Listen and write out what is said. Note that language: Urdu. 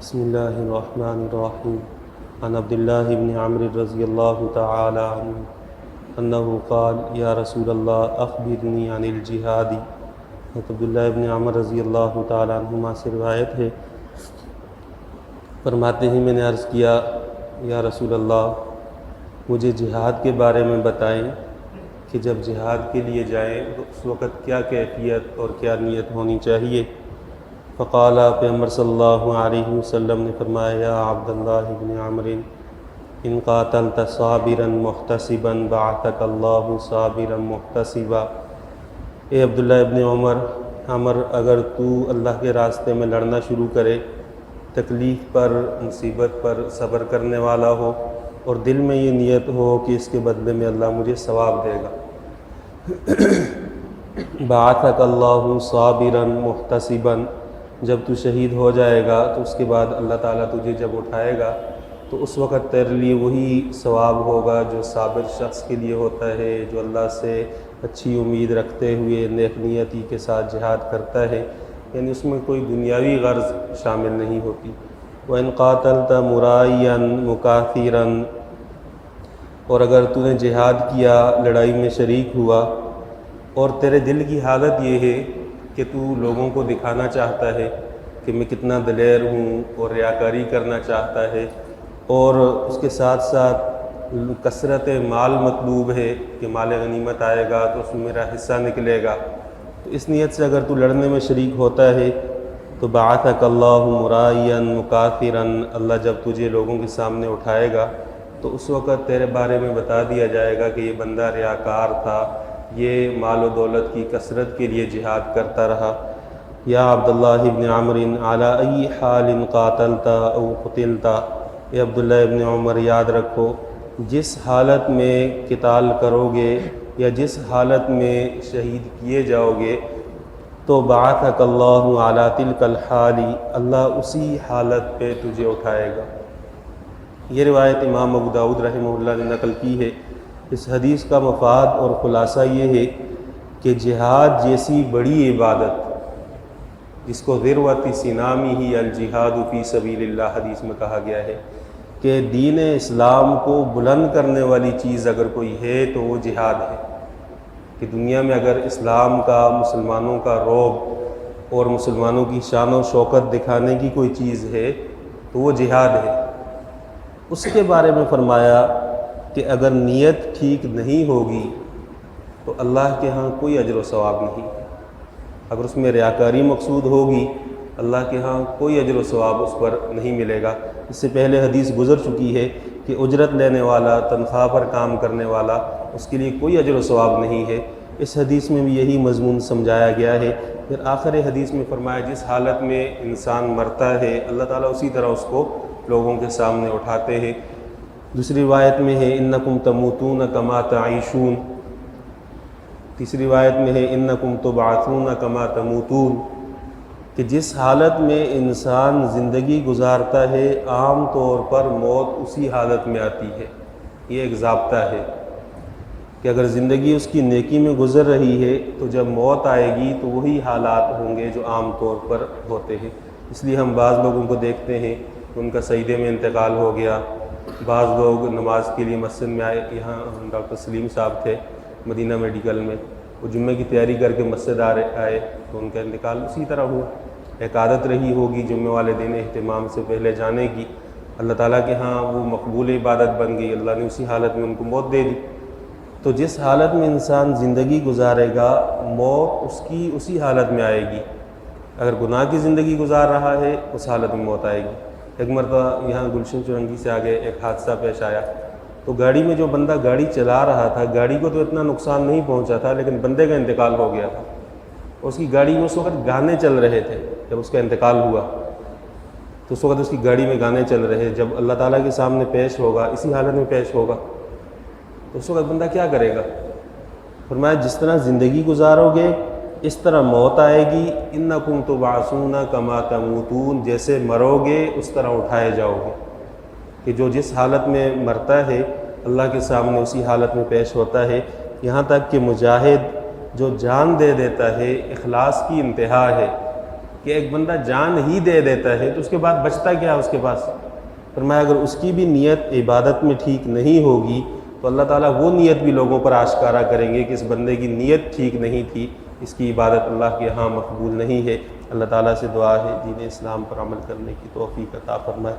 بسم اللہ الرحمن الرحیم عن عبداللہ بن عمرو رضی اللہ تعالی عنہ انہ قال یا رسول اللہ اخبرنی عن الجہاد۔ عبداللہ بن عمر رضی اللہ تعالی عنہما سے روایت ہے، فرماتے ہیں میں نے عرض کیا یا رسول اللہ مجھے جہاد کے بارے میں بتائیں کہ جب جہاد کے لیے جائیں تو اس وقت کیا کیفیت اور کیا نیت ہونی چاہیے۔ فقال پیغمبر صلی اللہ علیہ وسلم نے فرمایا یا عبداللہ بن عمر ان قاتلت صابرا محتسبا بعثک اللہ صابرا محتسبا۔ اے عبداللہ ابن عمر اگر تو اللہ کے راستے میں لڑنا شروع کرے، تکلیف پر مصیبت پر صبر کرنے والا ہو اور دل میں یہ نیت ہو کہ اس کے بدلے میں اللہ مجھے ثواب دے گا، بعثک اللہ صابرا محتسبا، جب تو شہید ہو جائے گا تو اس کے بعد اللہ تعالیٰ تجھے جب اٹھائے گا تو اس وقت تیرے لیے وہی ثواب ہوگا جو صابر شخص کے لیے ہوتا ہے، جو اللہ سے اچھی امید رکھتے ہوئے نیک نیتی کے ساتھ جہاد کرتا ہے، یعنی اس میں کوئی دنیاوی غرض شامل نہیں ہوتی۔ وَإِن قَاتَلْتَ مُرَائِيًا مُكَاثِرًا، اور اگر تو نے جہاد کیا، لڑائی میں شریک ہوا اور تیرے دل کی حالت یہ ہے کہ تو لوگوں کو دکھانا چاہتا ہے کہ میں کتنا دلیر ہوں اور ریاکاری کرنا چاہتا ہے، اور اس کے ساتھ ساتھ کثرت مال مطلوب ہے کہ مال غنیمت آئے گا تو اس میں میرا حصہ نکلے گا، تو اس نیت سے اگر تو لڑنے میں شریک ہوتا ہے تو بعثک اللہ مراعیا مکاثرا، اللہ جب تجھے لوگوں کے سامنے اٹھائے گا تو اس وقت تیرے بارے میں بتا دیا جائے گا کہ یہ بندہ ریاکار تھا، یہ مال و دولت کی کثرت کے لیے جہاد کرتا رہا۔ یا عبداللہ ابن عمر علی ای حال قاتلت او قتلت، اے عبداللہ ابن عمر یاد رکھو جس حالت میں قتال کرو گے یا جس حالت میں شہید کیے جاؤ گے تو بعثک اللہ علی تلک الحال، اللہ اسی حالت پہ تجھے اٹھائے گا۔ یہ روایت امام ابو داؤد رحمہ اللہ نے نقل کی ہے۔ اس حدیث کا مفاد اور خلاصہ یہ ہے کہ جہاد جیسی بڑی عبادت جس کو ذروۃ سنامہ الجہاد فی سبیل اللہ حدیث میں کہا گیا ہے کہ دین اسلام کو بلند کرنے والی چیز اگر کوئی ہے تو وہ جہاد ہے، کہ دنیا میں اگر اسلام کا، مسلمانوں کا رعب اور مسلمانوں کی شان و شوکت دکھانے کی کوئی چیز ہے تو وہ جہاد ہے۔ اس کے بارے میں فرمایا کہ اگر نیت ٹھیک نہیں ہوگی تو اللہ کے ہاں کوئی اجر و ثواب نہیں، اگر اس میں ریاکاری مقصود ہوگی اللہ کے ہاں کوئی اجر و ثواب اس پر نہیں ملے گا۔ اس سے پہلے حدیث گزر چکی ہے کہ اجرت لینے والا، تنخواہ پر کام کرنے والا، اس کے لیے کوئی اجر و ثواب نہیں ہے۔ اس حدیث میں بھی یہی مضمون سمجھایا گیا ہے۔ پھر آخر حدیث میں فرمایا جس حالت میں انسان مرتا ہے اللہ تعالیٰ اسی طرح اس کو لوگوں کے سامنے اٹھاتے ہیں۔ دوسری روایت میں ہے انکم تموتون کما تعیشون، تیسری روایت میں ہے انکم تبعثون کما تموتون، کہ جس حالت میں انسان زندگی گزارتا ہے عام طور پر موت اسی حالت میں آتی ہے۔ یہ ایک ضابطہ ہے کہ اگر زندگی اس کی نیکی میں گزر رہی ہے تو جب موت آئے گی تو وہی حالات ہوں گے جو عام طور پر ہوتے ہیں۔ اس لیے ہم بعض لوگوں کو دیکھتے ہیں کہ ان کا سجدے میں انتقال ہو گیا، بعض لوگ نماز کے لیے مسجد میں آئے، یہاں ڈاکٹر سلیم صاحب تھے مدینہ میڈیکل میں، وہ جمعے کی تیاری کر کے مسجد آئے تو ان کا انتقال اسی طرح ہوا۔ ایک عادت رہی ہوگی جمعے والے دن اہتمام سے پہلے جانے کی، اللہ تعالیٰ کے ہاں وہ مقبول عبادت بن گئی، اللہ نے اسی حالت میں ان کو موت دے دی۔ تو جس حالت میں انسان زندگی گزارے گا موت اس کی اسی حالت میں آئے گی۔ اگر گناہ کی زندگی گزار رہا ہے اس حالت میں موت آئے گی۔ ایک مرتبہ یہاں گلشن چورنگی سے آگے ایک حادثہ پیش آیا تو گاڑی میں جو بندہ گاڑی چلا رہا تھا، گاڑی کو تو اتنا نقصان نہیں پہنچا تھا لیکن بندے کا انتقال ہو گیا تھا۔ اس کی گاڑی میں اس وقت گانے چل رہے تھے، جب اس کا انتقال ہوا تو اس وقت اس کی گاڑی میں گانے چل رہے، جب اللہ تعالیٰ کے سامنے پیش ہوگا اسی حالت میں پیش ہوگا تو اس وقت بندہ کیا کرے گا؟ فرمایا جس طرح زندگی گزارو گے اس طرح موت آئے گی، انکم تبعثون کما تموتون، جیسے مرو گے اس طرح اٹھائے جاؤ گے، کہ جو جس حالت میں مرتا ہے اللہ کے سامنے اسی حالت میں پیش ہوتا ہے۔ یہاں تک کہ مجاہد جو جان دے دیتا ہے، اخلاص کی انتہا ہے کہ ایک بندہ جان ہی دے دیتا ہے تو اس کے بعد بچتا کیا اس کے پاس؟ فرمایا اگر اس کی بھی نیت عبادت میں ٹھیک نہیں ہوگی تو اللہ تعالیٰ وہ نیت بھی لوگوں پر آشکارا کریں گے کہ اس بندے کی نیت ٹھیک نہیں تھی، اس کی عبادت اللہ کے ہاں مقبول نہیں ہے۔ اللہ تعالیٰ سے دعا ہے دین اسلام پر عمل کرنے کی توفیق عطا فرمائے۔